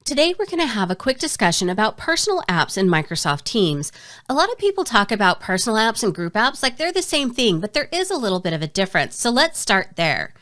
Today, we're going to have a quick discussion about personal apps in Microsoft Teams. A lot of people talk about personal apps and group apps like they're the same thing, but there is a little bit of a difference. So let's start there.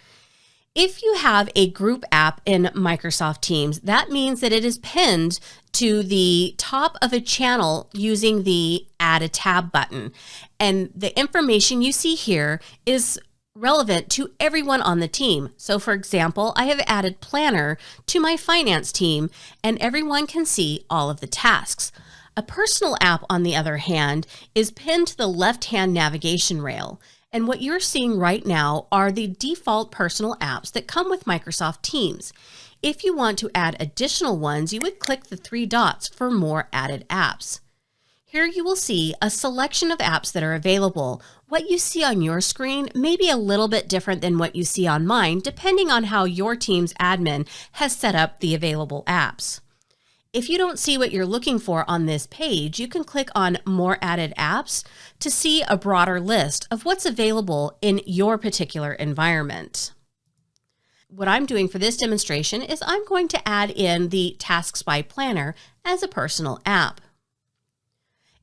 If you have a group app in Microsoft Teams, that means that it is pinned to the top of a channel using the Add a Tab button. And the information you see here is relevant to everyone on the team. So for example, I have added Planner to my finance team and everyone can see all of the tasks. A personal app, on the other hand, is pinned to the left-hand navigation rail. And what you're seeing right now are the default personal apps that come with Microsoft Teams. If you want to add additional ones, you would click the three dots for more added apps. Here you will see a selection of apps that are available. What you see on your screen may be a little bit different than what you see on mine, depending on how your team's admin has set up the available apps. If you don't see what you're looking for on this page, you can click on More Added Apps to see a broader list of what's available in your particular environment. What I'm doing for this demonstration is I'm going to add in the Tasks by Planner as a personal app.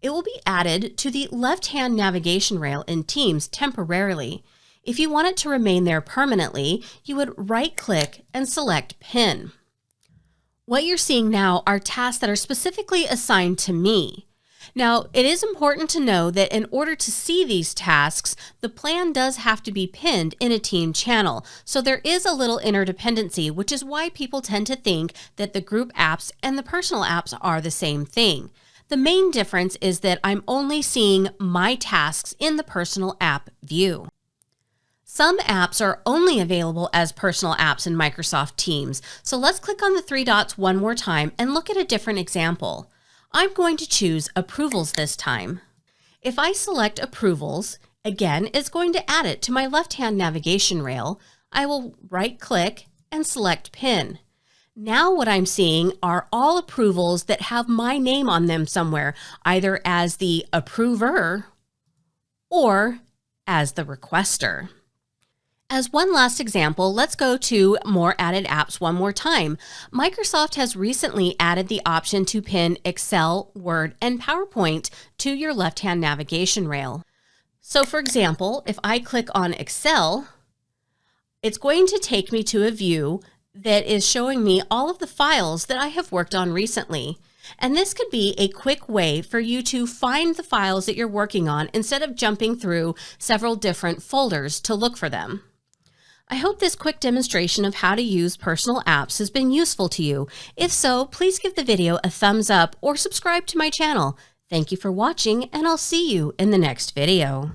It will be added to the left-hand navigation rail in Teams temporarily. If you want it to remain there permanently, you would right-click and select Pin. What you're seeing now are tasks that are specifically assigned to me. Now, it is important to know that in order to see these tasks, the plan does have to be pinned in a team channel. So there is a little interdependency, which is why people tend to think that the group apps and the personal apps are the same thing. The main difference is that I'm only seeing my tasks in the personal app view. Some apps are only available as personal apps in Microsoft Teams. So let's click on the three dots one more time and look at a different example. I'm going to choose Approvals this time. If I select Approvals, again, it's going to add it to my left-hand navigation rail. I will right-click and select Pin. Now what I'm seeing are all approvals that have my name on them somewhere, either as the approver or as the requester. As one last example, let's go to More Added Apps one more time. Microsoft has recently added the option to pin Excel, Word, and PowerPoint to your left-hand navigation rail. So for example, if I click on Excel, it's going to take me to a view that is showing me all of the files that I have worked on recently. And this could be a quick way for you to find the files that you're working on instead of jumping through several different folders to look for them. I hope this quick demonstration of how to use personal apps has been useful to you. If so, please give the video a thumbs up or subscribe to my channel. Thank you for watching, and I'll see you in the next video.